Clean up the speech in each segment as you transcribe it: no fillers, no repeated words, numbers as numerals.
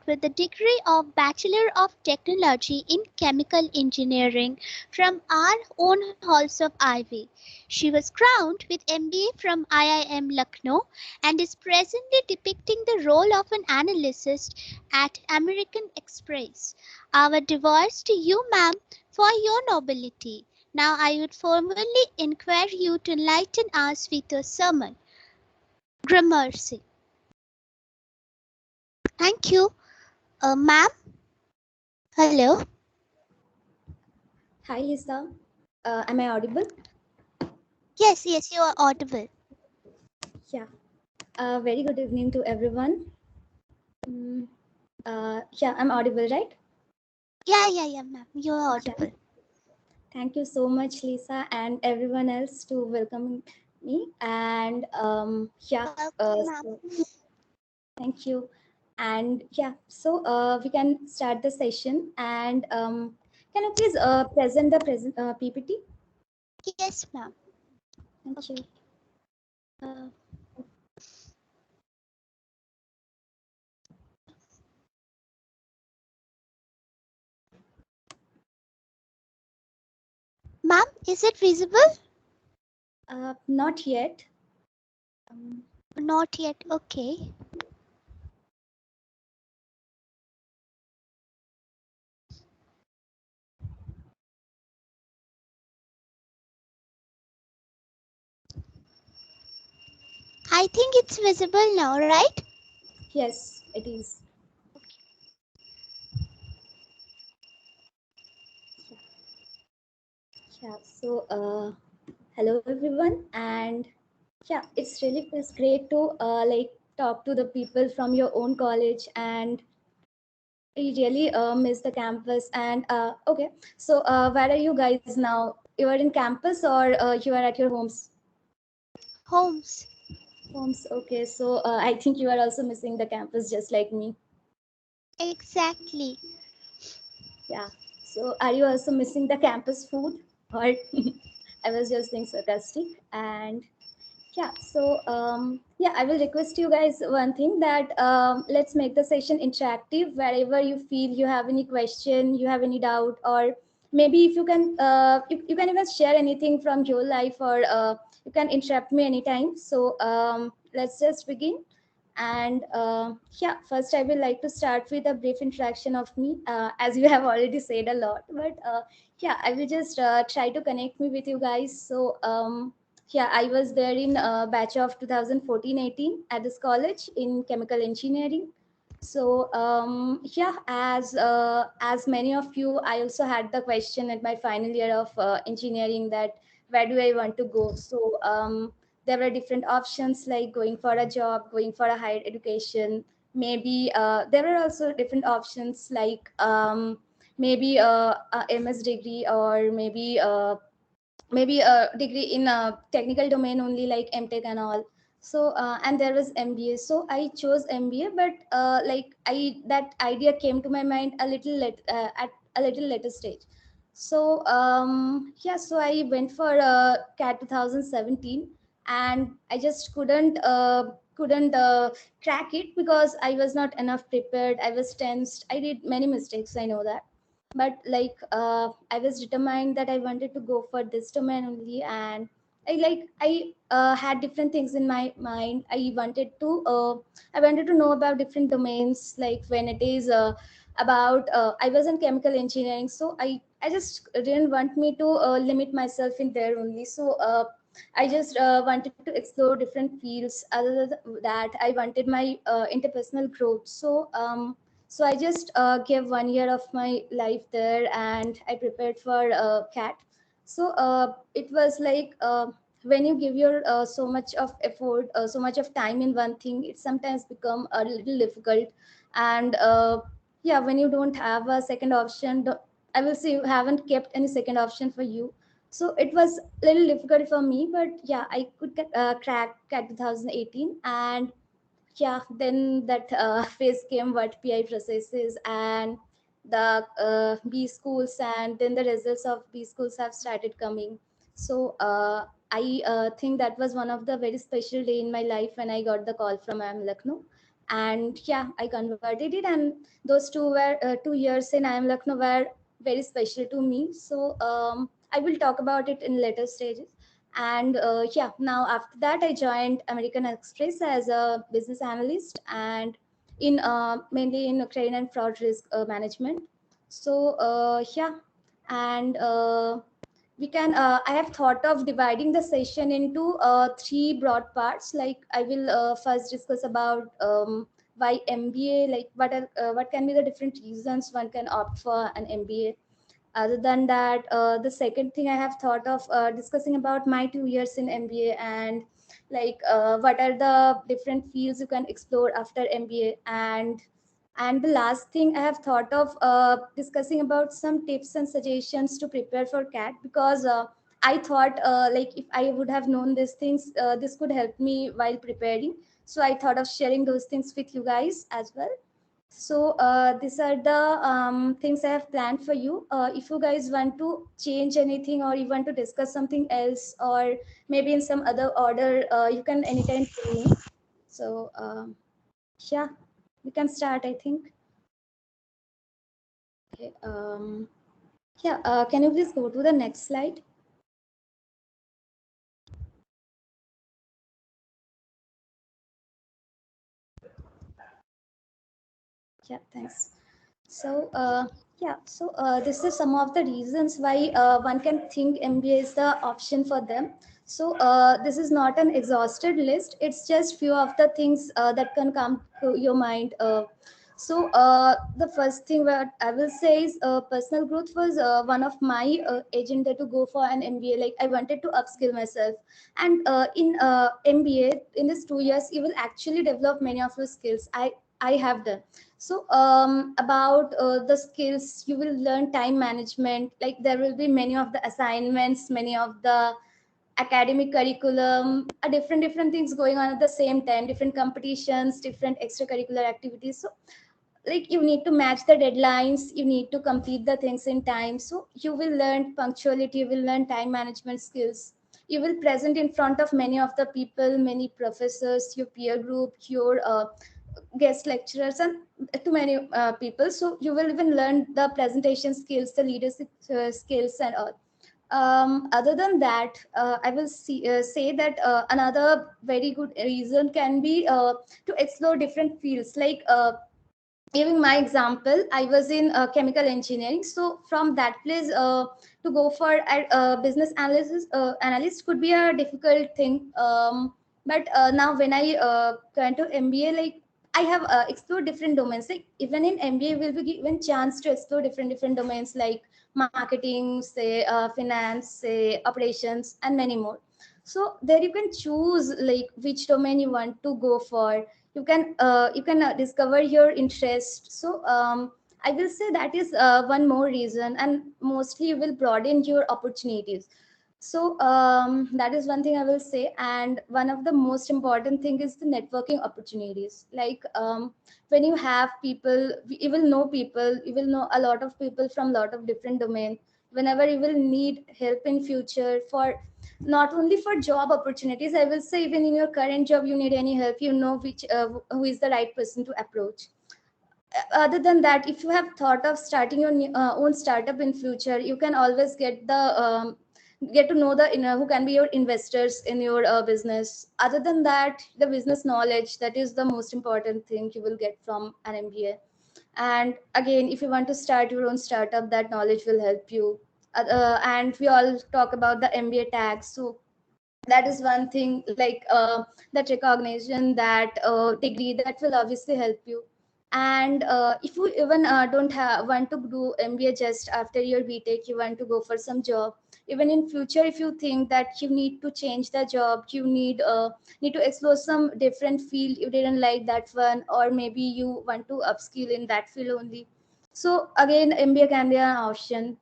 with the degree of Bachelor of Technology in Chemical Engineering from our own halls of Ivy. She was crowned with MBA from IIM Lucknow and is presently depicting the role of an analyst at American Express. Our devoirs to you, ma'am, for your nobility. Now I would formally inquire you to enlighten us with your sermon. Gramercy. Thank you. Ma'am? Hello? Hi, Lisa. Am I audible? Yes, yes, you are audible. Yeah. Very good evening to everyone. Yeah, I'm audible, right? Yeah, ma'am. You are Yeah. audible. Thank you so much, Lisa, and everyone else to welcome me. And Welcome, ma'am. so thank you. And yeah, so we can start the session. And can you please present the PPT? Yes, ma'am. Thank you. Okay. Uh, Ma'am, is it visible? Not yet. Um, Not yet. Okay. I think it's visible now, right? yes, it is. Yeah. So, hello everyone, and yeah, it's really feels great to talk to the people from your own college, and I really miss the campus. And okay, so where are you guys now? You are in campus or you are at your homes? Holmes. Homes. Okay, so I think you are also missing the campus just like me. Exactly. Yeah. So, are you also missing the campus food, or I was just being sarcastic? And yeah, so yeah, I will request you guys one thing that let's make the session interactive. Wherever you feel you have any question, you have any doubt, or maybe if you can, you can even share anything from your life, or you can interrupt me anytime. So let's just begin. And yeah, first I would like to start with a brief introduction of me, as you have already said a lot. But yeah, I will just try to connect me with you guys. So yeah, I was there in batch of 2014-18 at this college in chemical engineering. So yeah, as many of you, I also had the question at my final year of engineering that where do I want to go. So there were different options like going for a job, going for a higher education. Maybe there were also different options like maybe a MS degree, or maybe a degree in a technical domain only like MTech and all. So and there was MBA, so I chose MBA. But like I that idea came to my mind at a little later stage. So yeah, so I went for CAT 2017, and I just couldn't crack it because I was not enough prepared. I was tensed, I did many mistakes, I know that. But like I was determined that I wanted to go for this domain only. And I had different things in my mind. I wanted to know about different domains, like when it is about I was in chemical engineering, so I just didn't want me to limit myself in there only. So I just wanted to explore different fields. Other than that, I wanted my interpersonal growth. So I just gave 1 year of my life there, and I prepared for CAT. So it was like when you give your so much of effort, so much of time in one thing, it sometimes become a little difficult. And yeah, when you don't have a second option, I will say you haven't kept any second option for you. So it was a little difficult for me, but yeah, I could crack CAT 2018. And yeah, then that phase came what PI processes, and the B schools, and then the results of B schools have started coming. So I think that was one of the very special day in my life when I got the call from IIM Lucknow. and yeah, I converted it, and those 2 years in IIM Lucknow were very special to me. So I will talk about it in later stages. And yeah, now after that I joined American Express as a business analyst, and in mainly in credit and fraud risk management. So yeah, and we can I have thought of dividing the session into three broad parts. Like I will first discuss about why MBA, like what can be the different reasons one can opt for an MBA. Other than that, the second thing I have thought of discussing about my 2 years in MBA, and like what are the different fields you can explore after MBA. And the last thing I have thought of discussing about some tips and suggestions to prepare for CAT, because I thought like if I would have known these things, this could help me while preparing. So I thought of sharing those things with you guys as well. So these are the things I have planned for you. If you guys want to change anything, or you want to discuss something else, or maybe in some other order, you can anytime tell me. So yeah, we can start, I think. Okay. Yeah. Can you please go to the next slide? Yeah. Thanks. So yeah. So this is some of the reasons why one can think MBA is the option for them. So this is not an exhausted list. It's just few of the things that can come to your mind. So the first thing what I will say is personal growth was one of my agenda to go for an MBA. Like I wanted to upskill myself, and in MBA in this 2 years, you will actually develop many of your skills. I have done. So about the skills, you will learn time management. Like there will be many of the assignments, many of the academic curriculum, different things going on at the same time, different competitions, different extracurricular activities. So like you need to match the deadlines, you need to complete the things in time. So you will learn punctuality, you will learn time management skills. You will present in front of many of the people, many professors, your peer group, your guest lecturers, and to many people. So you will even learn the presentation skills, the leadership skills, and all. Other than that, I will say that another very good reason can be to explore different fields. Like giving my example, I was in chemical engineering. So from that place to go for a business analyst could be a difficult thing. But now when I went to MBA, like I have explored different domains. Like even in MBA, we'll be given chance to explore different domains, like marketing, say finance, say operations, and many more. So there you can choose like which domain you want to go for. You can discover your interest. So I will say that is one more reason, and mostly you will broaden your opportunities. So that is one thing I will say. And one of the most important thing is the networking opportunities. Like when you have people, you will know people, you will know a lot of people from a lot of different domains. Whenever you will need help in future, for not only for job opportunities, I will say even in your current job you need any help, you know which who is the right person to approach. Other than that, if you have thought of starting your own startup in future, you can always get to know the who can be your investors in your business. Other than that, the business knowledge, that is the most important thing you will get from an MBA. And again, if you want to start your own startup, that knowledge will help you. And we all talk about the MBA tax. So that is one thing, like that recognition, that degree, that will obviously help you. And if you even don't want to do MBA just after your BTech, you want to go for some job. Even in future, if you think that you need to change the job, you need to explore some different field, you didn't like that one, or maybe you want to upskill in that field only. So again, MBA can be an option.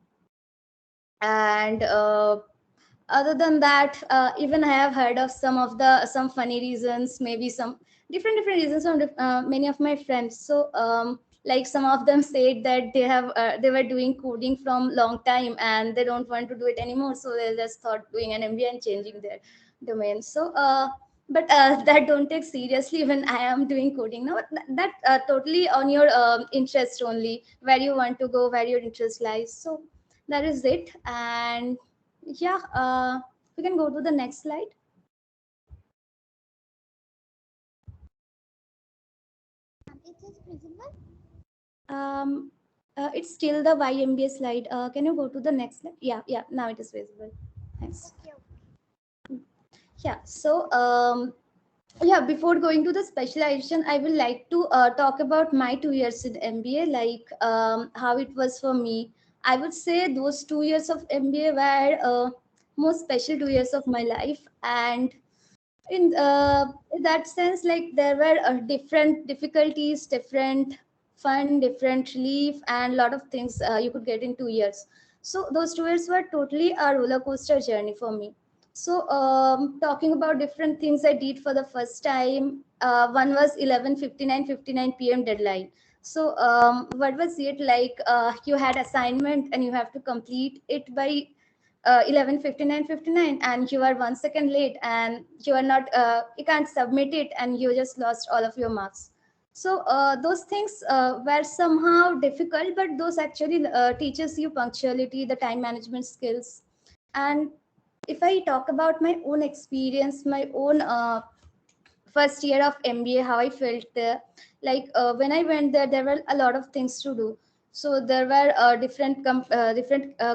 And other than that, even I have heard of some funny reasons, maybe some different reasons from many of my friends. So like some of them said that they were doing coding from long time and they don't want to do it anymore, so they just thought doing an MBA and changing their domain. So but that don't take seriously when I am doing coding now. That totally on your interest only, where you want to go, where your interest lies. So that is it. And yeah, we can go to the next slide. It is visible. um, it's still the YMBA slide. Can you go to the next slide? Yeah, now it is visible. Thanks. Okay. Yeah, so yeah, before going to the specialization, I would like to talk about my 2 years in MBA, like how it was for me. I would say those 2 years of MBA were most special 2 years of my life. And in that sense, like there were different difficulties, different fun, different relief, and a lot of things you could get in 2 years. So those 2 years were totally a roller coaster journey for me. So talking about different things I did for the first time, one was 11:59 p.m. deadline. So what was it like? You had assignment and you have to complete it by 11:59 and you are 1 second late and you are not you can't submit it and you just lost all of your marks. So those things were somehow difficult, but those actually teaches you punctuality, the time management skills. And if I talk about my own experience, my own first year of MBA, how I felt there. Like when I went there, there were a lot of things to do. So there were different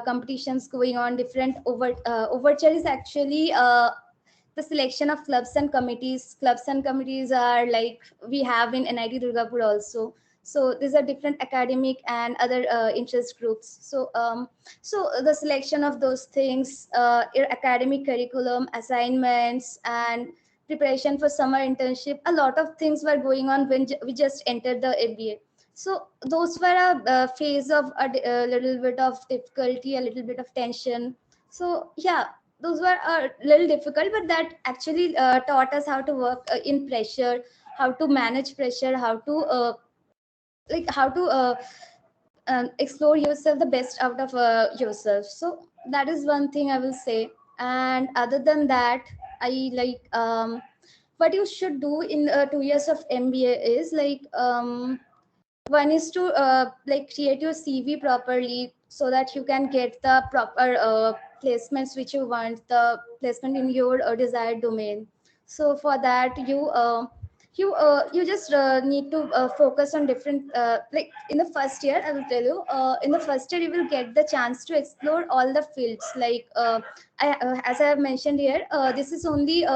competitions going on. Different overture is actually the selection of clubs and committees. Clubs and committees are like we have in NIT Durgapur also. So these are different academic and other interest groups. So the selection of those things, your academic curriculum, assignments, and preparation for summer internship, a lot of things were going on when we just entered the MBA. So those were a phase of a little bit of difficulty, a little bit of tension. So yeah, those were a little difficult, but that actually taught us how to work in pressure, how to manage pressure, how to explore yourself the best out of yourself. So that is one thing I will say. And other than that, I like what you should do in 2 years of MBA is like one is to like create your CV properly so that you can get the proper placements which you want, the placement in your desired domain. So for that you just need to focus on different like in the first year. I will tell you, in the first year you will get the chance to explore all the fields. Like as I have mentioned here, this is only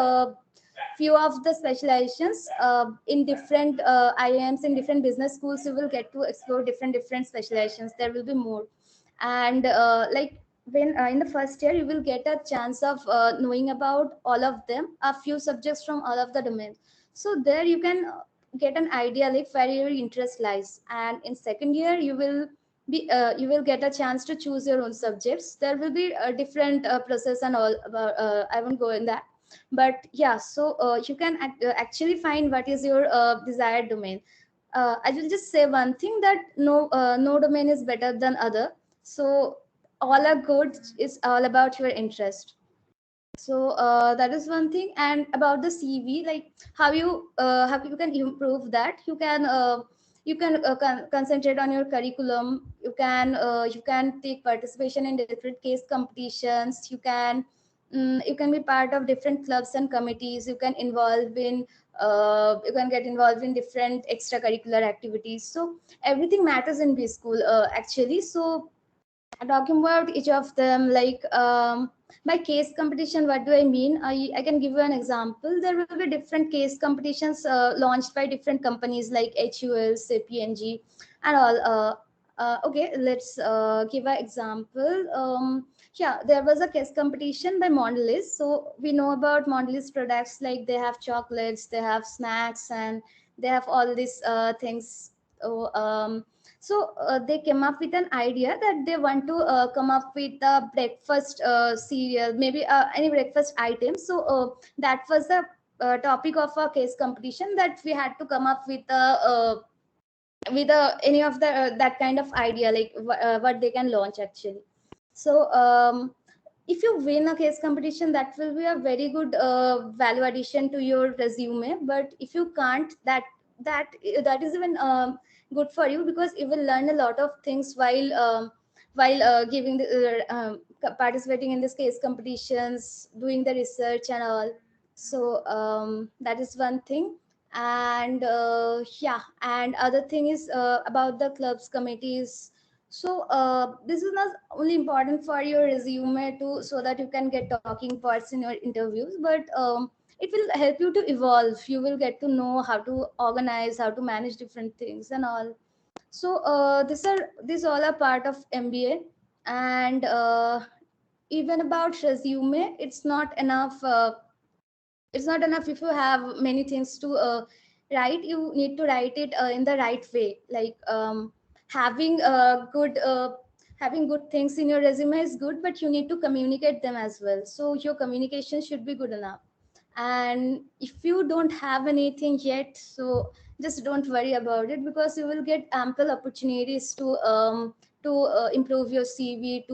few of the specializations in different IIMs, in different business schools. You will get to explore different specializations. There will be more. And like when in the first year you will get a chance of knowing about all of them, a few subjects from all of the domains. So there you can get an idea like where your interest lies. And in second year you will get a chance to choose your own subjects. There will be a different process and all about I won't go in that. But yeah, so you can actually find what is your desired domain. I will just say one thing, that no domain is better than other. So all are good. It's all about your interest. So that is one thing. And about the CV, like how you can improve that, you can concentrate on your curriculum. You can take participation in different case competitions. You can be part of different clubs and committees. You can get involved in different extracurricular activities. So everything matters in B school actually. So talking about each of them, like by case competition, what do I mean? I can give you an example. There will be different case competitions launched by different companies like HUL, CPNG, and all. Okay, let's give an example. Yeah, there was a case competition by Mondelez. So we know about Mondelez products, like they have chocolates, they have snacks, and they have all these things. Oh, so they came up with an idea that they want to come up with a breakfast cereal, maybe any breakfast item. So that was the topic of a case competition, that we had to come up with any of the that kind of idea, like what they can launch actually. So if you win a case competition, that will be a very good value addition to your resume. But if you can't, that is even good for you, because you will learn a lot of things while giving participating in this case competitions, doing the research and all. So that is one thing. And yeah, and other thing is about the clubs committees. So this is not only important for your resume to, so that you can get talking parts in your interviews, but it will help you to evolve. You will get to know how to organize, how to manage different things and all. So these all are part of MBA. And even about resume, it's not enough if you have many things to write. You need to write it in the right way, like having having good things in your resume is good, but you need to communicate them as well. So your communication should be good enough. And if you don't have anything yet, so just don't worry about it, because you will get ample opportunities to improve your CV,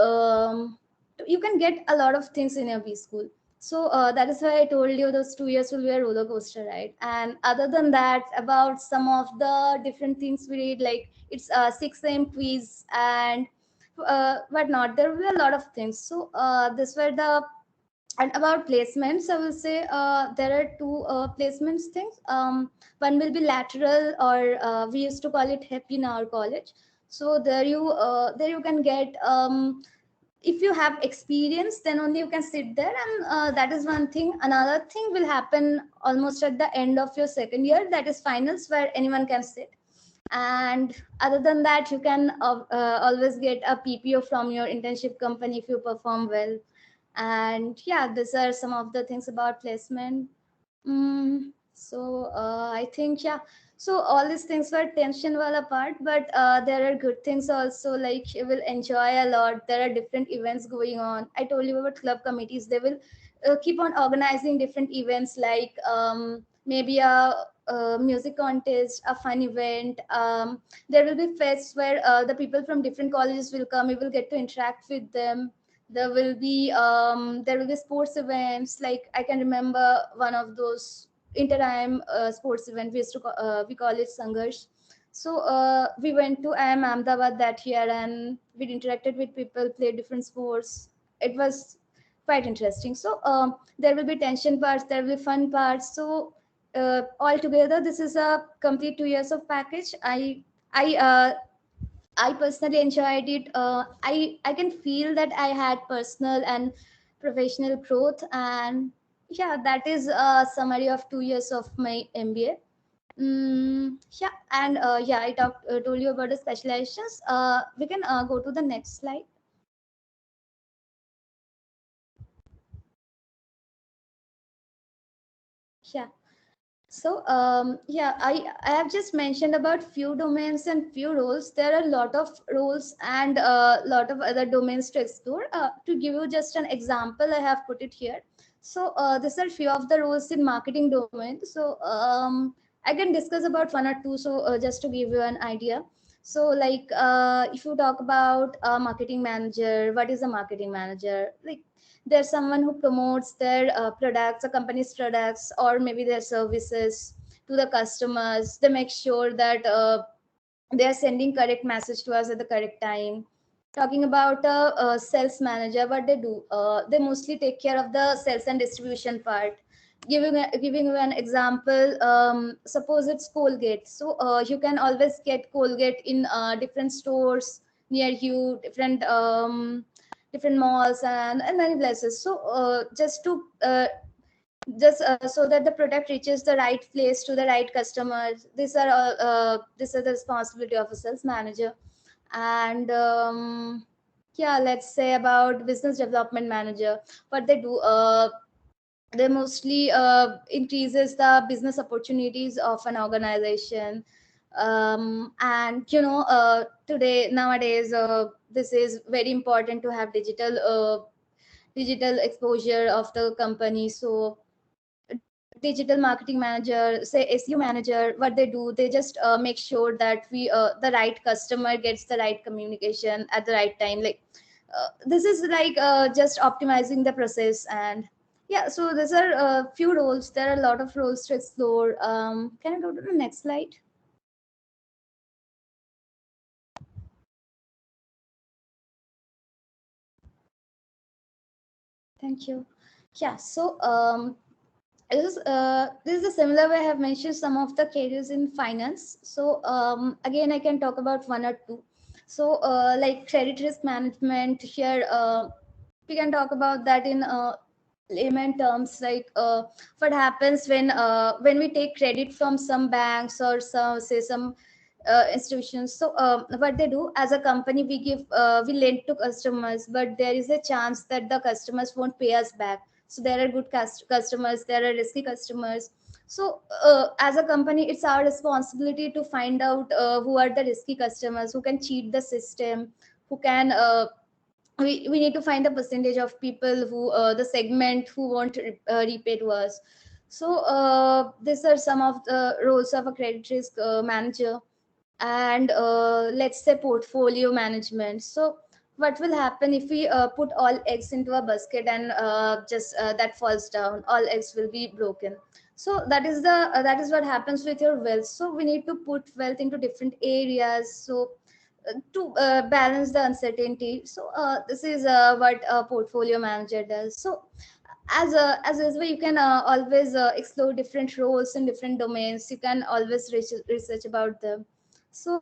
um, you can get a lot of things in your B school. So that is why I told you those 2 years will be a roller coaster, right? And other than that, about some of the different things we read, like it's a 6 a.m. quiz and whatnot. There will be a lot of things. So this were the, and about placements, I will say there are two placements things. One will be lateral, or we used to call it HEP in our college. So there you can get if you have experience, then only you can sit there. And that is one thing. Another thing will happen almost at the end of your second year, that is finals, where anyone can sit. And other than that, you can always get a PPO from your internship company if you perform well. And yeah, these are some of the things about placement. So I think, yeah, so all these things were tension wala part, but there are good things also, like you will enjoy a lot. There are different events going on. I told you about club committees. They will keep on organizing different events, like maybe a music contest, a fun event. There will be fests where the people from different colleges will come. You will get to interact with them. There will be sports events. Like I can remember one of those interim sports event. We call it Sangharsh. So we went to IIM Ahmedabad that year, and we interacted with people, played different sports. It was quite interesting. So there will be tension parts, there will be fun parts. So altogether, this is a complete 2 years of package. I I personally enjoyed it. I can feel that I had personal and professional growth. And yeah, that is a summary of 2 years of my MBA. Yeah, and yeah, told you about the specializations. We can go to the next slide. Yeah. So yeah, I have just mentioned about few domains and few roles. There are a lot of roles and a lot of other domains to explore. To give you just an example, I have put it here. So these are few of the roles in marketing domain. So I can discuss about one or two. So just to give you an idea. So like if you talk about a marketing manager, what is a marketing manager? Like there's someone who promotes their products, a company's products, or maybe their services to the customers. They make sure that they are sending correct message to us at the correct time. Talking about a sales manager, what they do, they mostly take care of the sales and distribution part. Giving you an example, suppose it's Colgate. So you can always get Colgate in different stores near you, different malls and many places. So just so that the product reaches the right place to the right customers. These are the responsibility of a sales manager. And yeah, let's say about business development manager. What they do, they mostly increases the business opportunities of an organization. And today nowadays, this is very important to have digital exposure of the company. So digital marketing manager, say SEO manager, what they do, they just make sure that we the right customer gets the right communication at the right time. Like this is like just optimizing the process. And yeah, so these are a few roles. There are a lot of roles to explore. Can I go to the next slide? Thank you. Yeah, so this is a similar way I have mentioned some of the careers in finance. So again, I can talk about one or two. So like credit risk management here, we can talk about that in layman terms, like what happens when we take credit from some banks or some, say, some institutions. So what they do, as a company, we lend to customers, but there is a chance that the customers won't pay us back. So there are good customers, there are risky customers. So as a company, it's our responsibility to find out who are the risky customers, who can cheat the system, who can we need to find the percentage of people who the segment who won't repay to us. So these are some of the roles of a credit risk manager. And let's say portfolio management. So what will happen if we put all eggs into a basket and just that falls down, all eggs will be broken. So that is what happens with your wealth. So we need to put wealth into different areas, so to balance the uncertainty. So this is what a portfolio manager does. So as well, you can always explore different roles in different domains. You can always research about them. So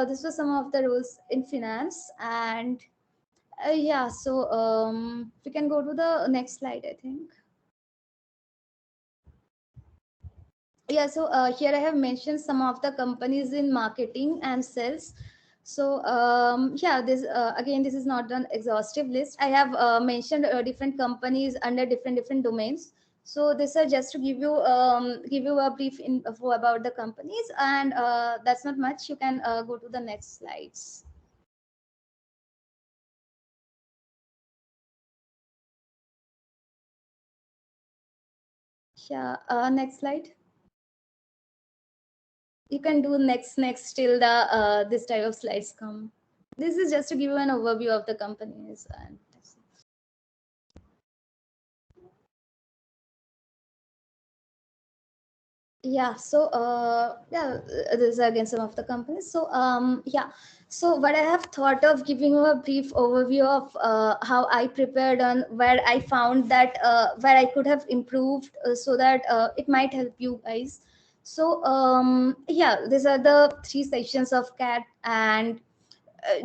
this was some of the roles in finance. And yeah, so we can go to the next slide, I think. Yeah, so here I have mentioned some of the companies in marketing and sales. So yeah, this again, this is not an exhaustive list. I have mentioned different companies under different domains. So this is just to give you a brief info about the companies. And that's not much. You can go to the next slides. Yeah, next slide. You can do next till the this type of slides come. This is just to give you an overview of the companies. And that's it. Yeah, so yeah, this is again some of the companies. So yeah, so what I have thought of giving you a brief overview of how I prepared and where I found that where I could have improved, so that it might help you guys. So yeah, these are the three sections of CAT. And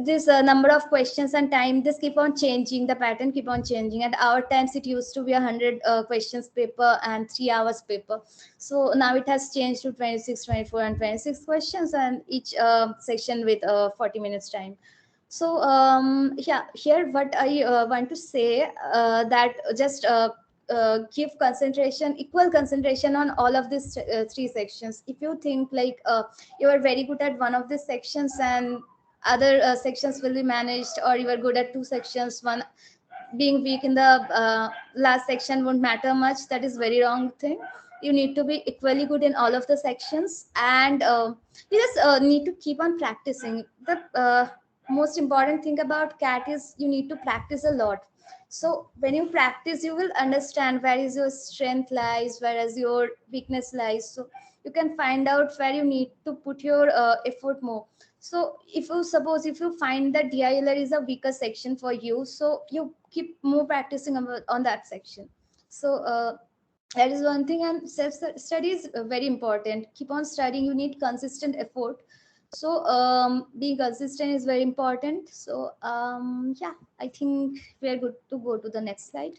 this number of questions and time, this keep on changing, the pattern keep on changing. At our times it used to be 100 questions paper and 3 hours paper. So now it has changed to 26, 24, and 26 questions, and each section with 40 minutes time. So yeah, here what I want to say, that just give concentration, equal concentration on all of these three sections. If you think like you are very good at one of these sections and other sections will be managed, or you are good at two sections, one being weak in the last section won't matter much, that is very wrong thing. You need to be equally good in all of the sections. And you just need to keep on practicing. The most important thing about CAT is you need to practice a lot. So when you practice, you will understand where is your strength lies, whereas your weakness lies. So you can find out where you need to put your effort more. So if you suppose, if you find that DILR is a weaker section for you, so you keep more practicing on that section. So that is one thing. And self study is very important. Keep on studying. You need consistent effort. So being consistent is very important. So yeah, I think we are good to go to the next slide.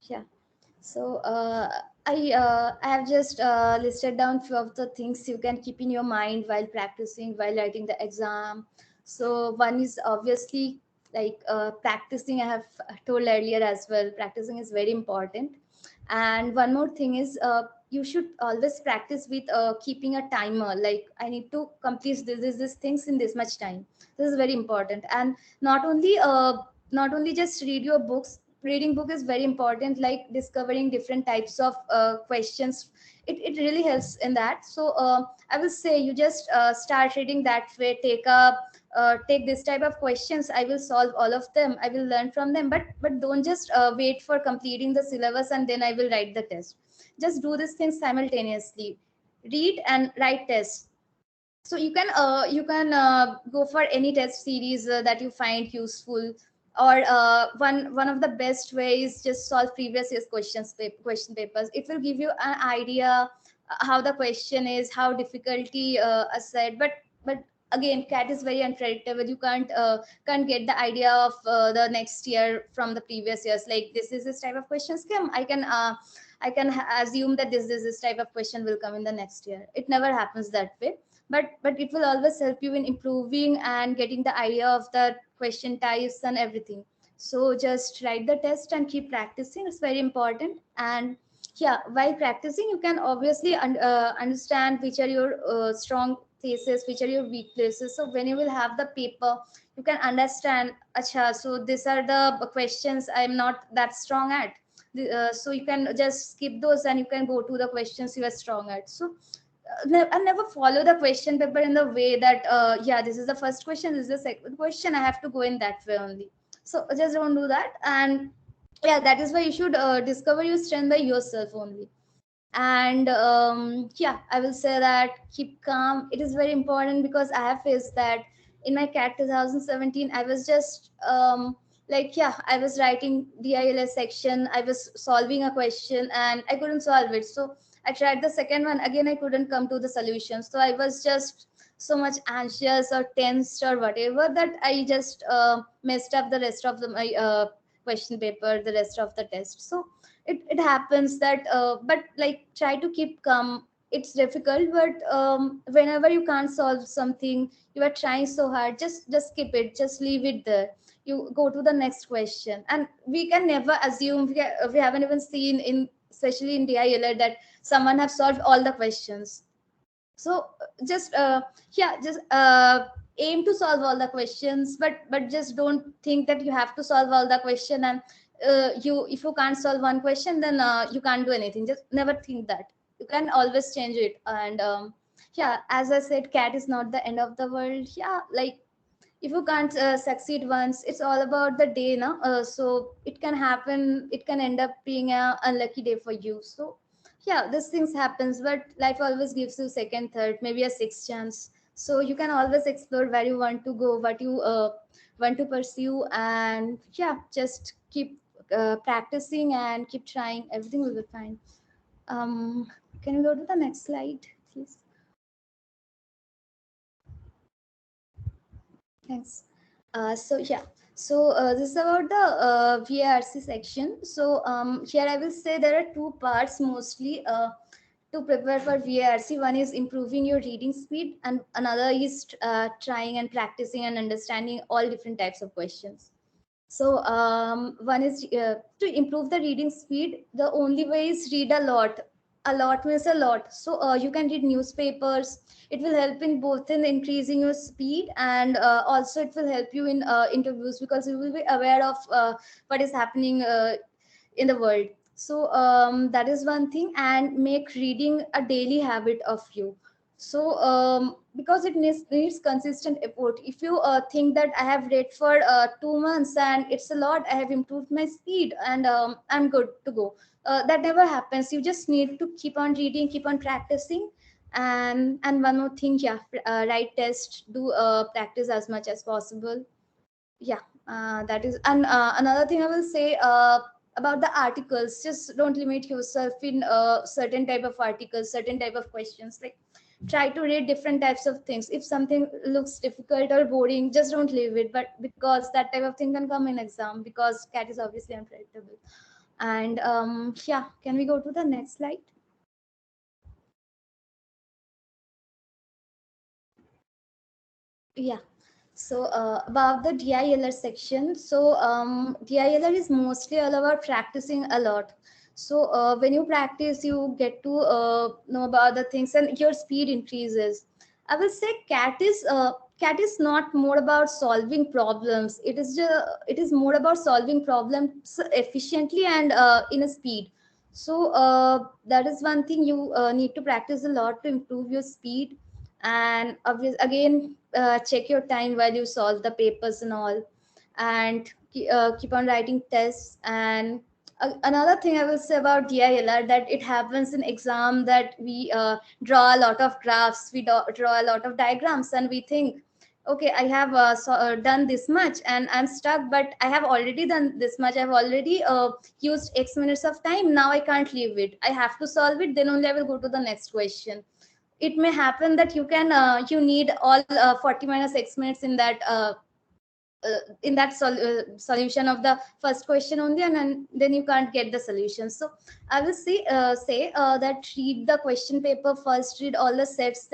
Yeah. So I have just listed down few of the things you can keep in your mind while practicing, while writing the exam. So one is obviously like practicing. I have told earlier as well. Practicing is very important. And one more thing is you should always practice with keeping a timer. Like I need to complete this things in this much time. This is very important. And not only just read your books, reading book is very important, like discovering different types of questions. It really helps in that. So I will say you just start reading that way. Take this type of questions, I will solve all of them, I will learn from them, but don't just wait for completing the syllabus and then I will write the test. Just do these things simultaneously, read and write tests. So you can go for any test series that you find useful, or one of the best ways, just solve previous year's question papers. It will give you an idea how the question is, how difficulty aside. But again, cat is very unpredictable. You can't get the idea of the next year from the previous years, like this is this type of questions come, assume that this type of question will come in the next year. It never happens that way. But it will always help you in improving and getting the idea of the question types and everything. So just write the test and keep practicing, it's very important. And yeah, while practicing you can obviously understand which are your strong places, which are your weak places. So when you will have the paper, you can understand, acha, so these are the questions I'm not that strong at. So you can just skip those and you can go to the questions you are strong at. So I never follow the question paper in the way that yeah, this is the first question, this is the second question, I have to go in that way only. So just don't do that. And yeah, that is why you should discover your strength by yourself only. And yeah, I will say that keep calm, it is very important, because I have faced that in my cat 2017. I was just like, yeah, I was writing DILS section, I was solving a question and I couldn't solve it. So I tried the second one again, I couldn't come to the solution. So I was just so much anxious or tensed or whatever, that I just messed up the rest of my question paper, the rest of the test. So it happens that but like, try to keep calm. It's difficult, but whenever you can't solve something, you are trying so hard, just skip it, just leave it there. You go to the next question. And we can never assume, we haven't even seen in, especially in DILR, that someone have solved all the questions. So just yeah, just aim to solve all the questions, but just don't think that you have to solve all the question. And you, if you can't solve one question, then you can't do anything. Just never think that. You can always change it. And yeah, as I said, cat is not the end of the world. Yeah, like, if you can't succeed once, it's all about the day now. So it can happen, it can end up being a unlucky day for you. So yeah, these things happens, but life always gives you second, third, maybe a sixth chance. So you can always explore where you want to go, what you want to pursue. And yeah, just keep practicing and keep trying, everything will be fine. Can we go to the next slide, please? Thanks. So yeah, so this is about the VARC section. So here I will say there are two parts mostly to prepare for VARC. One is improving your reading speed, and another is trying and practicing and understanding all different types of questions. So one is to improve the reading speed. The only way is read a lot. A lot means a lot. So you can read newspapers. It will help in both in increasing your speed, and also it will help you in interviews, because you will be aware of what is happening in the world. So that is one thing. And make reading a daily habit of you. So because it needs consistent effort. If you think that I have read for 2 months and it's a lot, I have improved my speed and I'm good to go, that never happens. You just need to keep on reading, keep on practicing. And one more thing, yeah, write test, do practice as much as possible. Yeah, that is. And another thing I will say about the articles, just don't limit yourself in certain type of articles, certain type of questions. Like, try to read different types of things. If something looks difficult or boring, just don't leave it. But because that type of thing can come in exam, because cat is obviously unpredictable. And yeah, can we go to the next slide? Yeah. So about the DILR section, so DILR is mostly all about practicing a lot. So when you practice, you get to know about the things and your speed increases. I will say cat is CAT is not more about solving problems. It is more about solving problems efficiently and in a speed. So that is one thing you need to practice a lot to improve your speed. And again, check your time while you solve the papers and all, and keep on writing tests. And another thing I will say about DILR, that it happens in exam that we draw a lot of graphs, we draw a lot of diagrams, and we think, okay, I have done this much and I'm stuck, but I have already done this much, I've already used X minutes of time, now I can't leave it, I have to solve it, then only I will go to the next question. It may happen that you need all 40 minus X minutes in that solution of the first question only, and then you can't get the solution. So I will say that read the question paper first, read all the sets,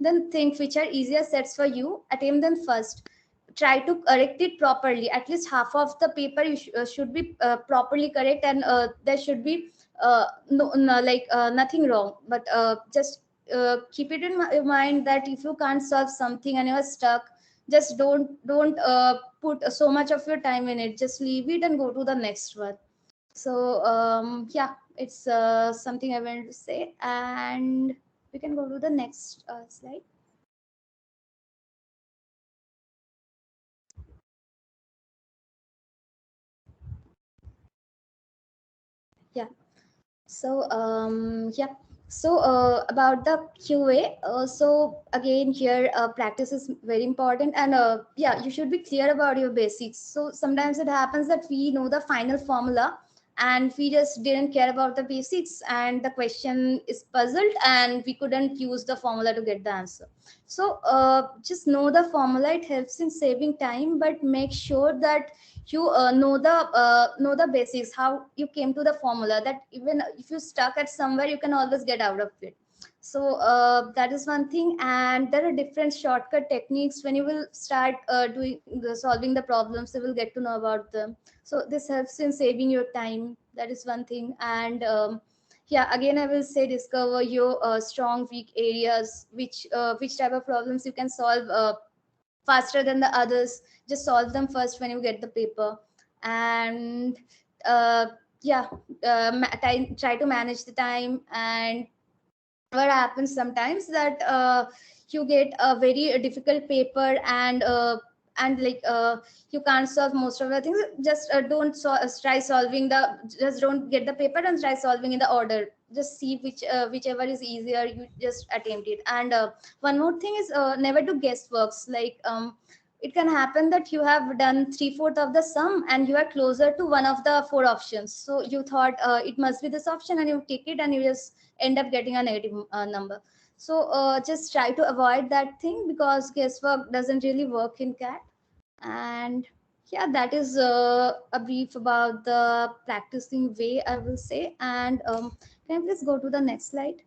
then think which are easier sets for you, attempt them first, try to correct it properly. At least half of the paper should be properly correct, and there should be nothing wrong. But just keep it in mind that if you can't solve something and you're stuck, just don't put so much of your time in it, just leave it and go to the next one. So yeah, it's something I wanted to say. And we can go to the next slide. Yeah. So yeah. So about the QA, so again here practice is very important, and yeah, you should be clear about your basics. So sometimes it happens that we know the final formula and we just didn't care about the basics, and the question is puzzled and we couldn't use the formula to get the answer. So just know the formula, it helps in saving time, but make sure that you know the basics, how you came to the formula, that even if you stuck at somewhere you can always get out of it. So that is one thing. And there are different shortcut techniques. When you will start solving the problems, you will get to know about them. So this helps in saving your time. That is one thing. And yeah, again I will say, discover your strong weak areas, which type of problems you can solve faster than the others. Just solve them first when you get the paper. And uh, yeah, try to manage the time. And what happens sometimes that you get a very difficult paper, and you can't solve most of the things. Just try solving the, just don't get the paper and try solving in the order. Just see whichever is easier, you just attempt it. And one more thing is, never do guessworks. It can happen that you have done three-fourth of the sum and you are closer to one of the four options, so you thought it must be this option, and you take it and you just end up getting a negative number. So just try to avoid that thing, because guesswork doesn't really work in CAT. And yeah, that is a brief about the practicing way, I will say. And can I please go to the next slide?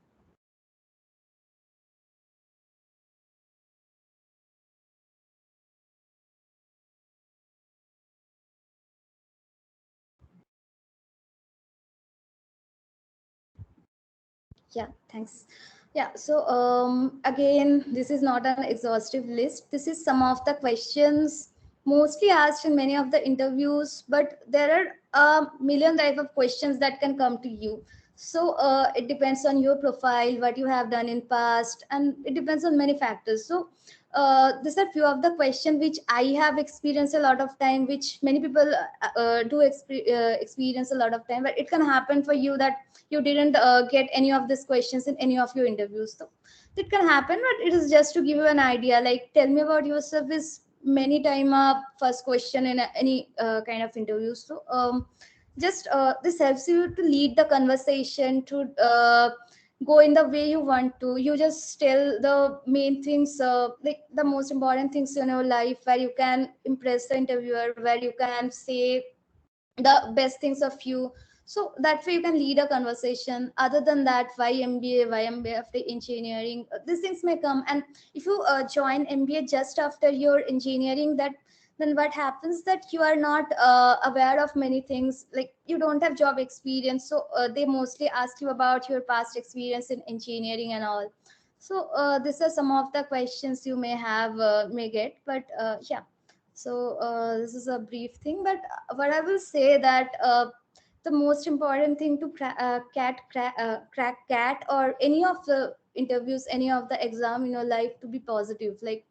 Yeah, thanks. Yeah, so again, this is not an exhaustive list. This is some of the questions mostly asked in many of the interviews, but there are a million type of questions that can come to you. So it depends on your profile, what you have done in past, and it depends on many factors. So these are few of the questions which I have experienced a lot of time, which many people experience a lot of time. But it can happen for you that you didn't get any of these questions in any of your interviews. So it can happen, but it is just to give you an idea. Like, tell me about yourself is many time first question in any kind of interview. So just this helps you to lead the conversation, to go in the way you want to. You just tell the main things, like the most important things in your life, where you can impress the interviewer, where you can say the best things of you. So that way you can lead a conversation. Other than that, why MBA, why MBA after engineering, these things may come. And if you join MBA just after your engineering, that then what happens that you are not aware of many things, like you don't have job experience. So they mostly ask you about your past experience in engineering and all. So these are some of the questions you may have may get, but yeah. So this is a brief thing, but what I will say that the most important thing to crack cat or any of the interviews, any of the exam in your life, to be positive. Like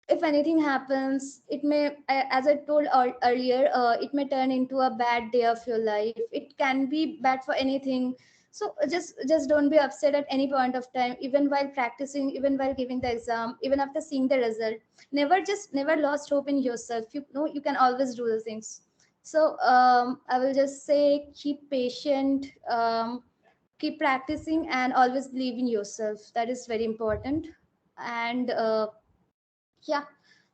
if anything happens, it may, as I told earlier, it may turn into a bad day of your life. It can be bad for anything. So just don't be upset at any point of time, even while practicing, even while giving the exam, even after seeing the result. Never lost hope in yourself. You know you can always do the things. So I will just say keep patient, keep practicing, and always believe in yourself. That is very important. And yeah,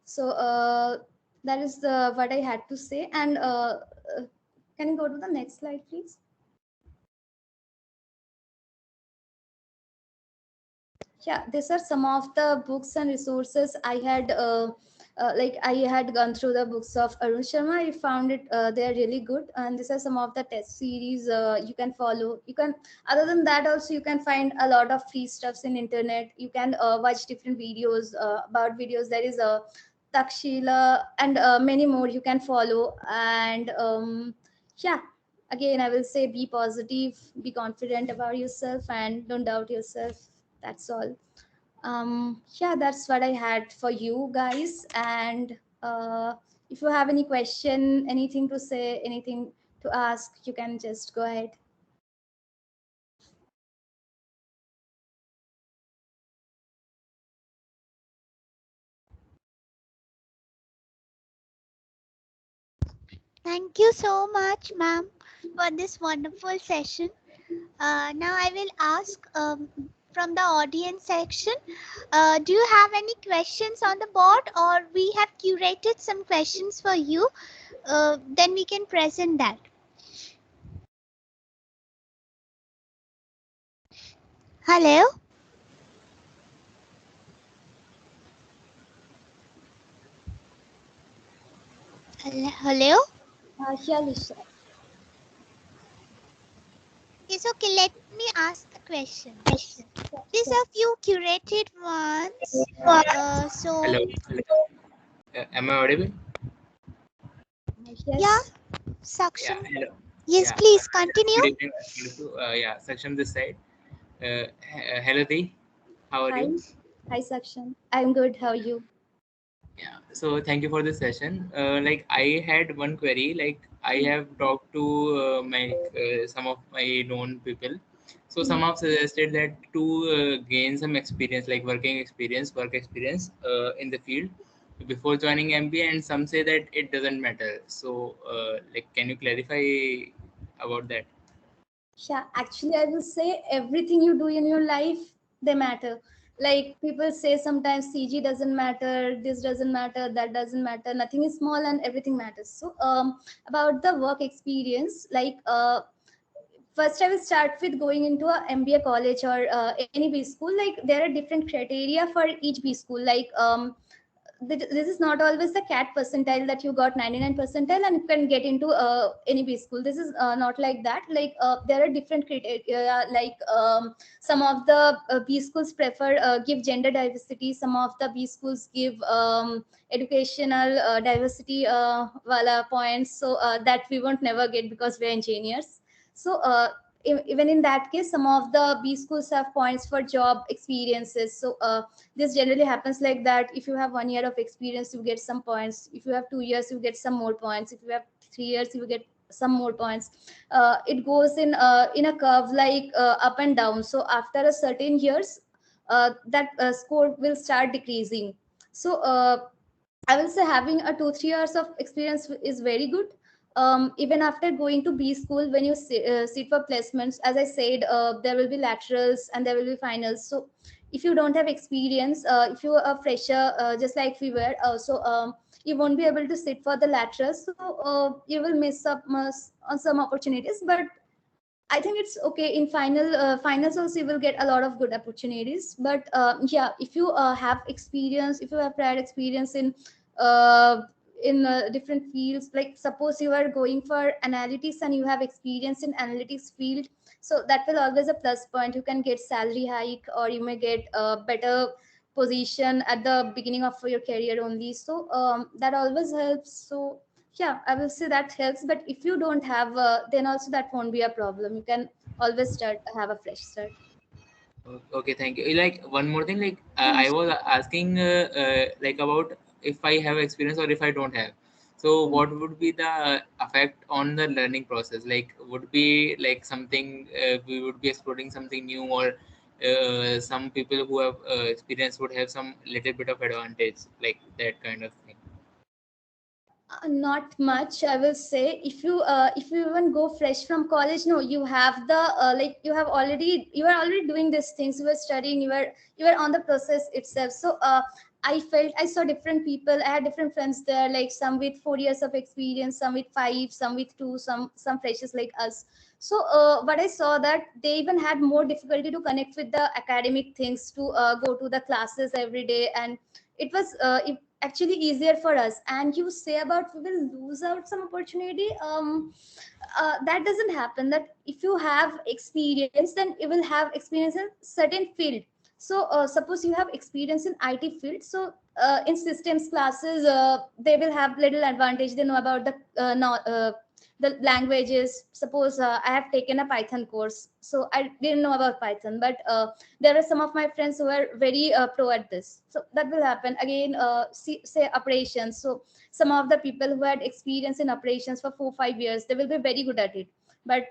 so that is the what I had to say. And uh, can you go to the next slide, please? Yeah, these are some of the books and resources I had like I had gone through the books of Arun Sharma. I found it they're really good, and these are some of the test series you can follow. You can, other than that also, you can find a lot of free stuffs in internet. You can watch different videos about videos. There is a Takshila and many more you can follow. And yeah, again I will say be positive, be confident about yourself, and don't doubt yourself. That's all. Yeah, that's what I had for you guys. And if you have any question, anything to say, anything to ask, you can just go ahead. Thank you so much, ma'am, for this wonderful session. Now I will ask from the audience section, do you have any questions on the board, or we have curated some questions for you? Then we can present that. Hello? Hello? Yeah, Lisha. Yes, okay, let me ask the questions. These are few curated ones. So Hello. Am I audible? Yes. yeah, Yeah. Saksham. Hello. Yes, Yeah. please continue. Good evening. Yeah, Saksham this side. Hello, Dee. How are Hi. you? Hi, Sakshan. I'm good. How are you? Yeah. So thank you for this session. Like I had one query. Like I have talked to my some of my known people. So some have suggested that to gain some experience, like work experience in the field before joining MBA, and some say that it doesn't matter. So like, can you clarify about that? Yeah, actually, I will say everything you do in your life, they matter. Like people say sometimes CG doesn't matter, this doesn't matter, that doesn't matter. Nothing is small and everything matters. So, about the work experience, like first I will start with going into a MBA college or any B school. Like there are different criteria for each B school. Like this is not always the cat percentile that you got 99 percentile and you can get into any B school. This is not like that. Like there are different criteria. Like some of the B schools prefer give gender diversity. Some of the B schools give educational diversity wala points. So that we won't never get because we're engineers. So even in that case, some of the B schools have points for job experiences. So this generally happens like that. If you have 1 year of experience, you get some points. If you have 2 years, you get some more points. If you have 3 years, you get some more points. It goes in a curve, like up and down. So after a certain years, that score will start decreasing. So I will say having a 2 3 years of experience is very good. Even after going to B school, when you sit for placements, as I said, there will be laterals and there will be finals. So if you don't have experience, if you are a fresher, just like we were, you won't be able to sit for the laterals. So you will miss up on some opportunities. But I think it's okay. In finals also you will get a lot of good opportunities. But yeah, if you have experience, if you have prior experience in uh, in different fields. Like suppose you are going for analytics and you have experience in analytics field, so that will always a plus point. You can get salary hike, or you may get a better position at the beginning of your career only. So that always helps. So yeah, I will say that helps. But if you don't have, then also that won't be a problem. You can always have a fresh start. Okay, thank you. Like one more thing, like Yeah, I was asking like about if I have experience or if I don't have. So sure. what would be the effect on the learning process? Like would be like something we would be exploring something new, or some people who have experience would have some little bit of advantage, like that kind of thing. Not much, I will say. If you even go fresh from college, no, you have the like you are already doing these things. You were studying, you were on the process itself. So I saw different people. I had different friends there, like some with 4 years of experience, some with 5, some with 2, some freshers like us. So but I saw that they even had more difficulty to connect with the academic things, to go to the classes every day. And it was actually easier for us. And you say about we will lose out some opportunity, that doesn't happen. That if you have experience, then you will have experience in certain field. So suppose you have experience in IT field, so in systems classes, they will have little advantage. They know about the languages. Suppose I have taken a Python course, so I didn't know about Python, but there are some of my friends who are very pro at this. So that will happen again. Say operations. So some of the people who had experience in operations for 4 5 years, they will be very good at it. But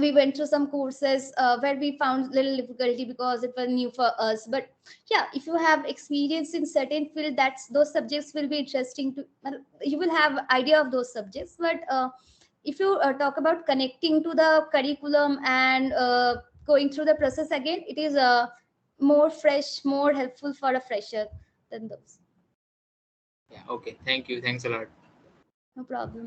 we went through some courses where we found little difficulty because it was new for us. But yeah, if you have experience in certain field, that's those subjects will be interesting to, you will have idea of those subjects. But if you talk about connecting to the curriculum and going through the process again, it is more fresh, more helpful for a fresher than those. Yeah. Okay. Thank you. Thanks a lot. No problem.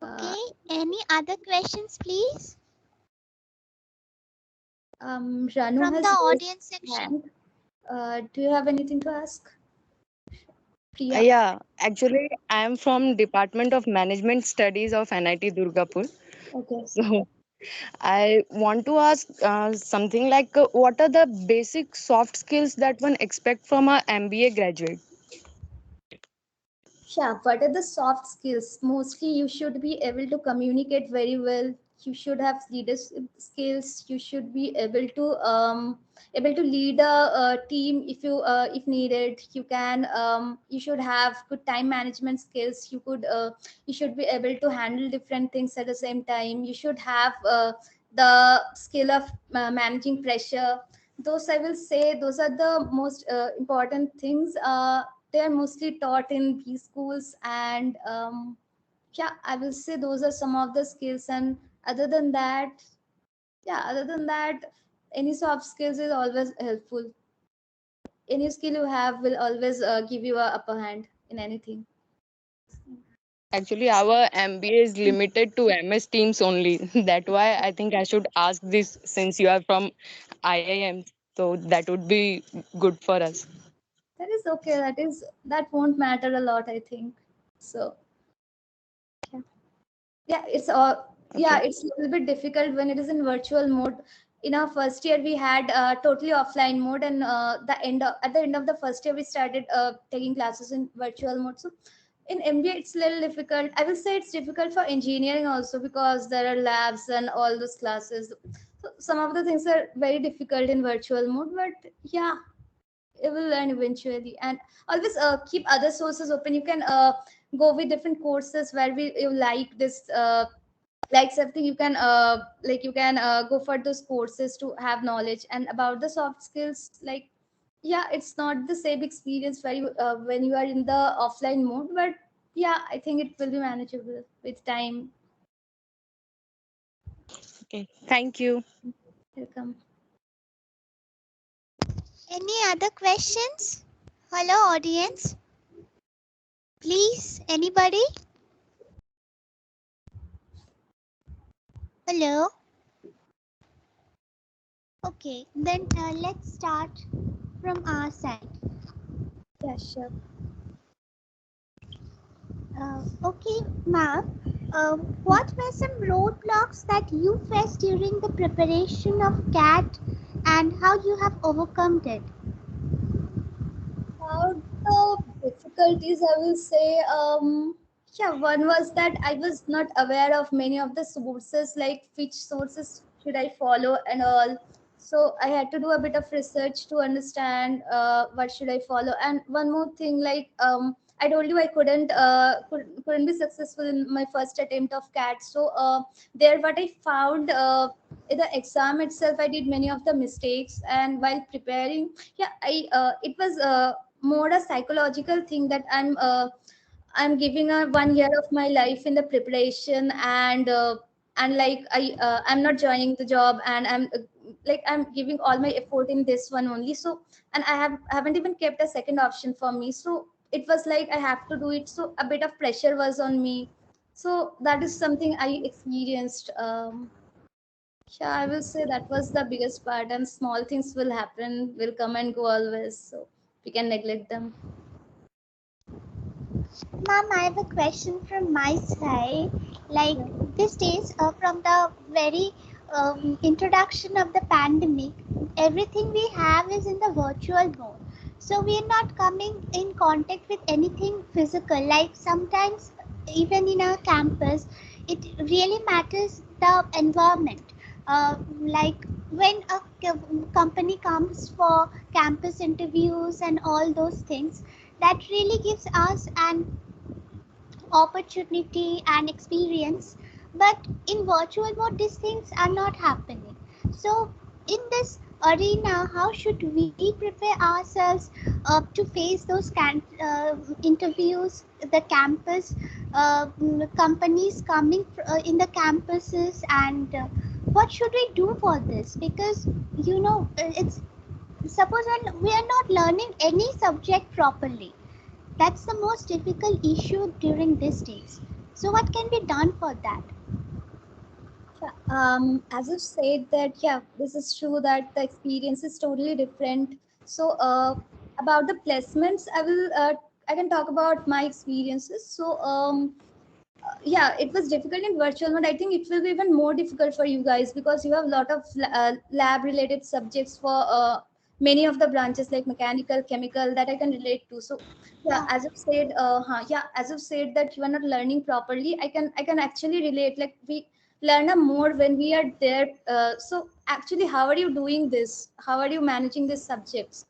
uh, Okay, any other questions, please, Ranu from the has raised audience his section? hand. Do you have anything to ask, Priya? Yeah, actually, I am from Department of Management Studies of NIT Durgapur. Okay. So I want to ask something like, what are the basic soft skills that one expect from a MBA graduate? Yeah, what are the soft skills? Mostly, you should be able to communicate very well. You should have leadership skills. You should be able to lead a team if needed. You should have good time management skills. You should be able to handle different things at the same time. You should have the skill of managing pressure. Those, I will say, those are the most important things. They are mostly taught in B schools. And yeah, I will say those are some of the skills. And other than that, yeah, other than that, any soft skills is always helpful. Any skill you have will always give you a upper hand in anything. Actually, our MBA is limited to MS Teams only. That why I think I should ask this since you are from IIM. So that would be good for us. That is okay. That won't matter a lot, I think. So yeah, yeah, it's all, yeah, Okay. it's a little bit difficult when it is in virtual mode. In our first year, we had totally offline mode. And at the end of the first year, we started taking classes in virtual mode. So in MBA, it's a little difficult. I will say it's difficult for engineering also, because there are labs and all those classes. So some of the things are very difficult in virtual mode. But yeah, you will learn eventually. And always keep other sources open. You can go with different courses where you like this. Like something, you can go for those courses to have knowledge. And about the soft skills, like, yeah, it's not the same experience when you are in the offline mode. But yeah, I think it will be manageable with time. Okay. Thank you. Welcome. Any other questions? Hello, audience. Please, anybody? Hello. Okay, then let's start from our side. Yeah, sure. Okay, ma'am. What were some roadblocks that you faced during the preparation of CAT and how you have overcome it? About the difficulties, I will say, yeah, one was that I was not aware of many of the sources, like which sources should I follow and all. So I had to do a bit of research to understand what should I follow. And one more thing, like I told you, I couldn't be successful in my first attempt of CAT. So there, what I found. In the exam itself, I did many of the mistakes, and while preparing, yeah, I it was more a psychological thing that I'm giving a 1 year of my life in the preparation, and like I'm not joining the job, and I'm giving all my effort in this one only. So, and haven't even kept a second option for me. So it was like I have to do it. So a bit of pressure was on me. So that is something I experienced. Yeah, I will say that was the biggest part, and small things will happen, will come and go always. So we can neglect them. Ma'am, I have a question from my side. Like Yeah. these days, from the very introduction of the pandemic, everything we have is in the virtual mode. So we are not coming in contact with anything physical. Like sometimes, even in our campus, it really matters the environment. Like when a company comes for campus interviews and all those things, that really gives us an opportunity and experience, but in virtual mode these things are not happening. So in this arena, how should we prepare ourselves to face those interviews, the campus, companies coming in the campuses, and what should we do for this? Because it's suppose when we are not learning any subject properly, that's the most difficult issue during these days. So, what can be done for that? Yeah, as you said that, yeah, this is true that the experience is totally different. So, about the placements, I can talk about my experiences. So, yeah, it was difficult in virtual mode. I think it will be even more difficult for you guys because you have a lot of lab related subjects for many of the branches like mechanical, chemical that I can relate to. So yeah, Yeah. as I've said, yeah, as I've said that you are not learning properly, I can actually relate. Like we learn a more when we are there. So actually, how are you doing this? How are you managing these subjects?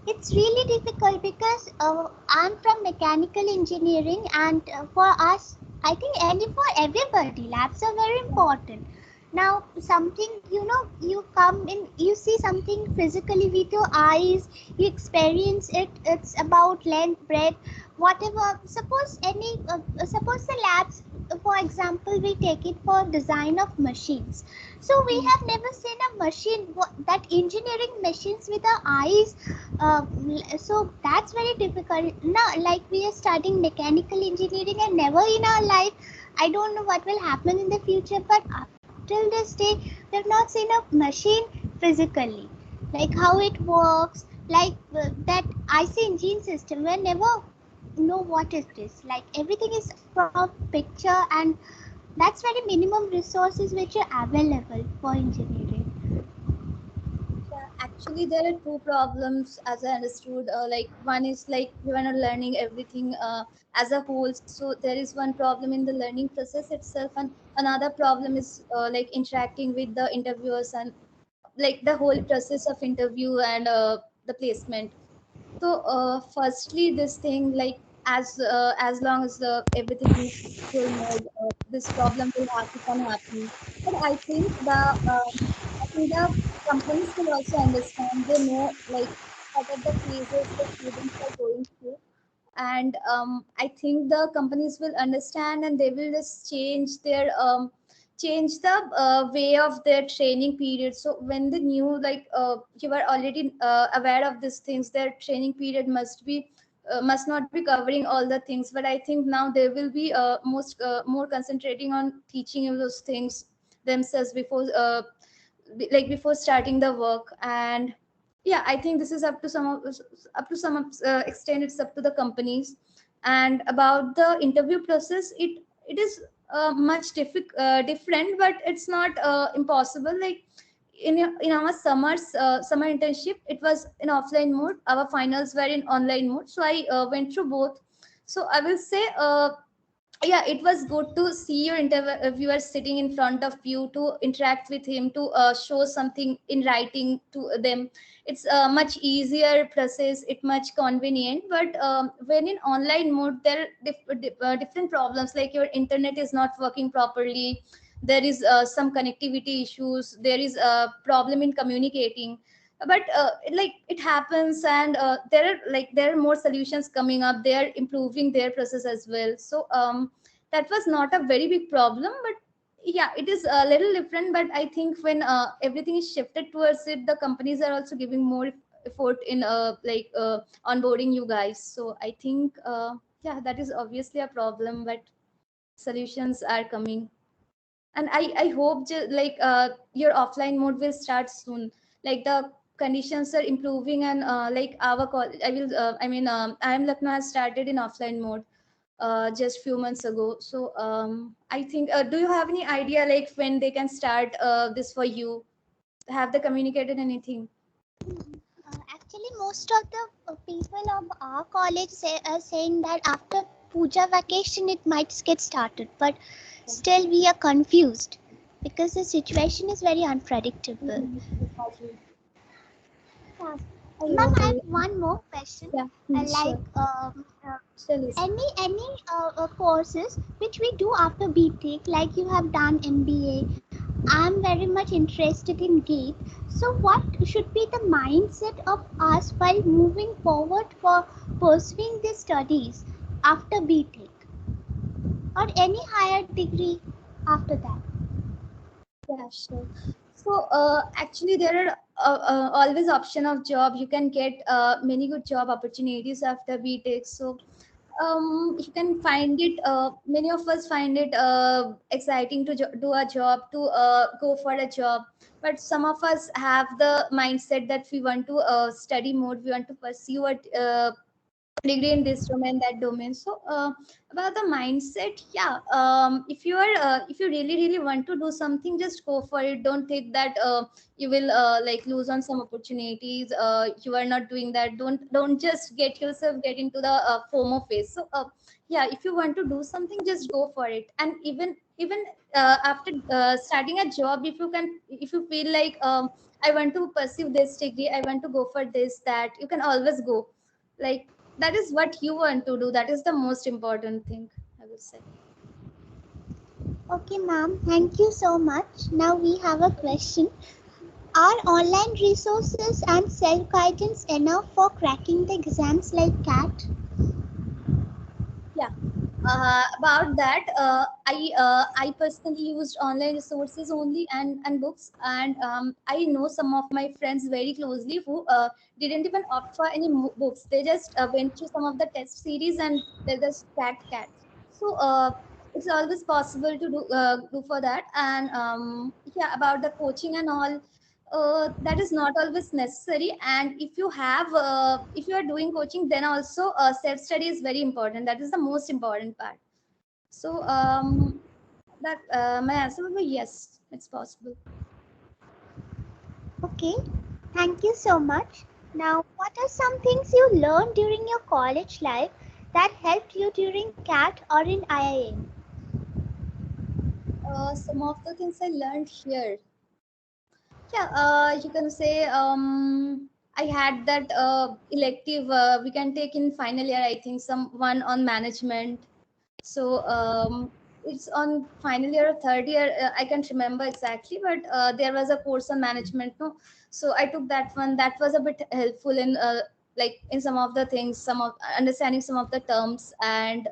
It's really difficult because I'm from mechanical engineering, and for us, I think, and for everybody, labs are very important. Now, something you come in, you see something physically with your eyes, you experience it. It's about length, breadth, whatever. Suppose the labs, for example, we take it for design of machines. So we Hmm. have never seen a machine that engineering machines with our eyes. So that's very difficult. Now, like we are studying mechanical engineering, and never in our life, I don't know what will happen in the future, but up till this day, we have not seen a machine physically, like how it works, like that IC engine system. We never know what it is. Like everything is from picture, and that's very minimum resources which are available for engineering. Yeah, actually, there are two problems as I understood. Like one is like you are not learning everything as a whole. So there is one problem in the learning process itself, and another problem is like interacting with the interviewers and like the whole process of interview and the placement. So, firstly, this thing like as long as the everything is full mode, this problem will have to come happen. But I think the companies will also understand. They know like what are the phases the students are going through, and I think the companies will understand and they will just change the way of their training period. So when the new like you are already aware of these things, their training period must not be covering all the things. But I think now they will be more concentrating on teaching you those things themselves before starting the work. And yeah, I think this is up to some extent, it's up to the companies. And about the interview process, it is much different, but it's not impossible. Like in our summer internship, it was in offline mode. Our finals were in online mode, so I went through both. So I will say, yeah, it was good to see your interviewer sitting in front of you, to interact with him, to show something in writing to them. It's a much easier process, it much convenient. But when in online mode, there are different problems, like your internet is not working properly, there is some connectivity issues, there is a problem in communicating. But like it happens, and there are more solutions coming up, they are improving their process as well. So that was not a very big problem. But yeah, it is a little different. But I think when everything is shifted towards it, the companies are also giving more effort in onboarding you guys. So I think yeah, that is obviously a problem, but solutions are coming. And I hope your offline mode will start soon. Like the conditions are improving, and like our call I will I mean I am Lucknow has started in offline mode just few months ago. So I think do you have any idea like when they can start this for you? Have they communicated anything? Actually, most of the people of our college are saying that after Puja vacation it might get started, but still we are confused because the situation is very unpredictable. Yeah, Ma'am, I have one more question. yeah, Like sure. any courses which we do after BTech, like you have done MBA. I'm very much interested in GATE. So, what should be the mindset of us while moving forward for pursuing these studies after BTech or any higher degree after that? Yeah, sure. So actually, there are always option of job. You can get many good job opportunities after BTech. So you can find it. Many of us find it exciting to do a job, to go for a job. But some of us have the mindset that we want to study more. We want to pursue a degree in this domain, that domain. So about the mindset, yeah, if you really want to do something, just go for it. Don't think that you will like lose on some opportunities. You are not doing that. Don't just get into the FOMO phase. So yeah, if you want to do something, just go for it. And even after starting a job, if you feel like I want to pursue this degree, I want to go for this, that, you can always go. Like that is what you want to do, that is the most important thing, I would say. Okay, ma'am, thank you so much. Now we have a question. Are online resources and self guidance enough for cracking the exams like CAT? Yeah, about that, I personally used online resources only, and books. And I know some of my friends very closely who didn't even opt for any books. They just went through some of the test series, and they just cracked CAT. So it's always possible to do for that. And yeah, about the coaching and all, that is not always necessary. And if you are doing coaching, then also self study is very important. That is the most important part. So that my answer would be yes, it's possible. Okay, thank you so much. Now, what are some things you learned during your college life that helped you during CAT or in IIM? Some of the things I learned here, yeah, you can say I had that elective we can take in final year, I think, some one on management. So it's on final year or third year, I can't remember exactly, but there was a course on management, no? So I took that one. That was a bit helpful in like in some of the things, some of understanding some of the terms. And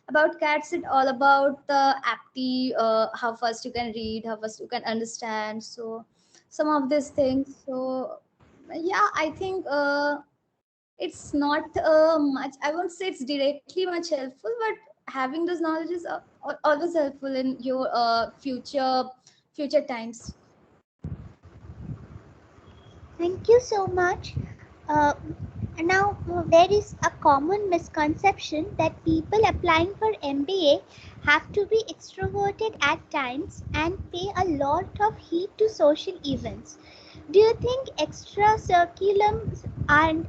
about cats, it all about the apti, how fast you can read, how fast you can understand. So some of these things. So yeah, I think it's not much, I won't say it's directly much helpful, but having those knowledge is always helpful in your future times. Thank you so much. Uh, Now, there is a common misconception that people applying for MBA have to be extroverted at times and pay a lot of heed to social events. Do you think extra curriculums and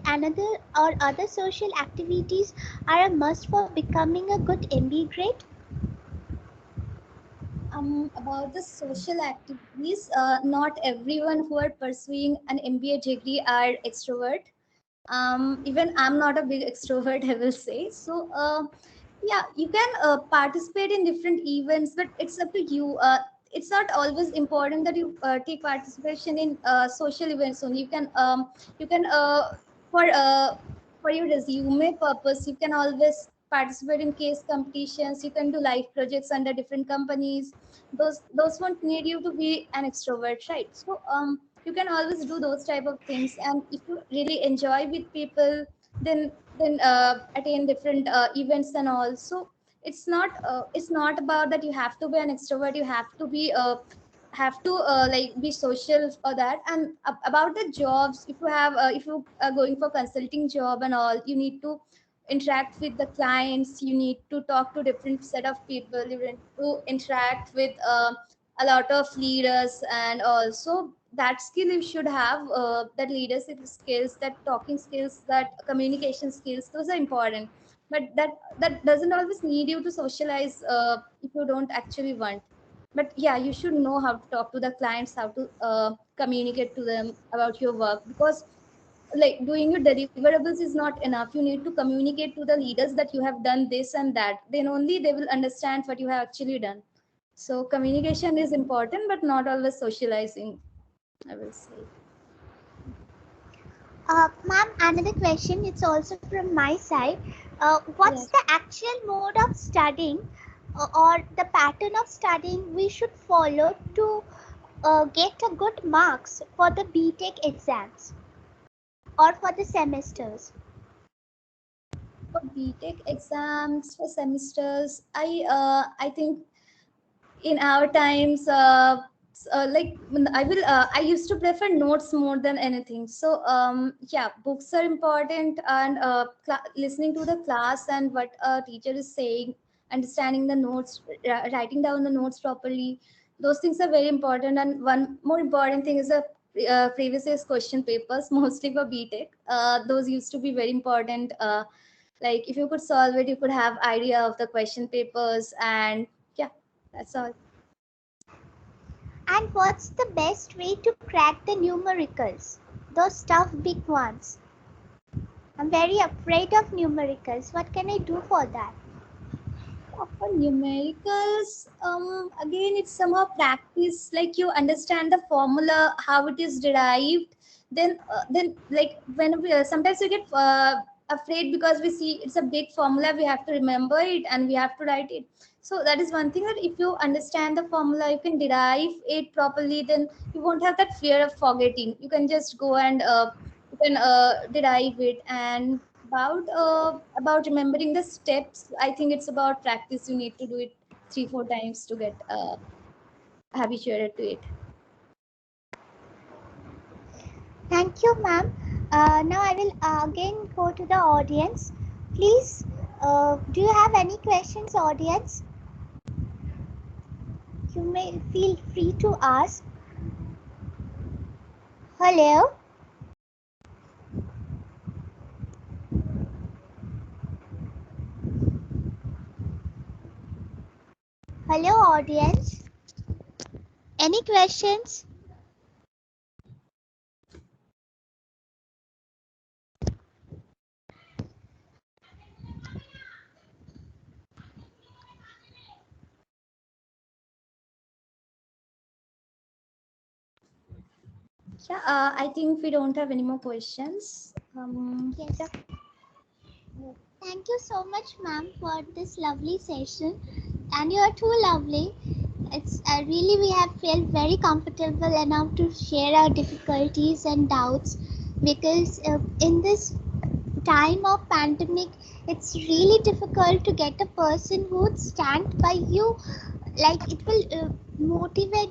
another or other social activities are a must for becoming a good MBA grade? About the social activities, not everyone who are pursuing an MBA degree are extrovert. Even I'm not a big extrovert, I will say. So, yeah, you can participate in different events, but it's up to you. It's not always important that you take participation in social events only. You can for your resume purpose, you can always participate in case competitions. You can do live projects under different companies. Those won't need you to be an extrovert, right? So, you can always do those type of things, and if you really enjoy with people, then attend different events and all. So it's not about that you have to be an extrovert. You have to like be social for that. And about the jobs, if you are going for consulting job and all, you need to interact with the clients. You need to talk to different set of people. You need to interact with a lot of leaders, and also that skill you should have, that leadership skills, that talking skills, that communication skills, those are important. But that doesn't always need you to socialize if you don't actually want. But yeah, you should know how to talk to the clients, how to communicate to them about your work, because like doing your deliverables is not enough. You need to communicate to the leaders that you have done this and that, then only they will understand what you have actually done. So communication is important, but not always socializing, I will say. Ma'am, another question, it's also from my side. What's Yes. the actual mode of studying or the pattern of studying we should follow to get a good marks for the BTech exams or for the semesters? For BTech exams, for semesters, I think in our times, like I used to prefer notes more than anything. So yeah, books are important, and listening to the class and what a teacher is saying, understanding the notes, writing down the notes properly, those things are very important. And one more important thing is the previous year's question papers, mostly for BTech. Those used to be very important. Like if you could solve it, you could have idea of the question papers. And yeah, that's all. And what's the best way to crack the numericals, those tough big ones? I'm very afraid of numericals. What can I do for that? For numericals, again, it's somehow practice. Like you understand the formula, how it is derived. Then like when sometimes we get afraid because we see it's a big formula. We have to remember it and we have to write it. So that is one thing, that if you understand the formula, you can derive it properly. Then you won't have that fear of forgetting. You can just go and you can derive it. And about remembering the steps, I think it's about practice. You need to do it 3-4 times to get habituated to it. Thank you, ma'am. Now I will again go to the audience. Please, do you have any questions, audience? You may feel free to ask. Hello? Hello, audience. Any questions? Yeah, I think we don't have any more questions. Yes. Yeah. Thank you so much, ma'am, for this lovely session. And you are too lovely. It's really, we have felt very comfortable enough to share our difficulties and doubts, because in this time of pandemic, it's really difficult to get a person who would stand by you. Like, it will motivate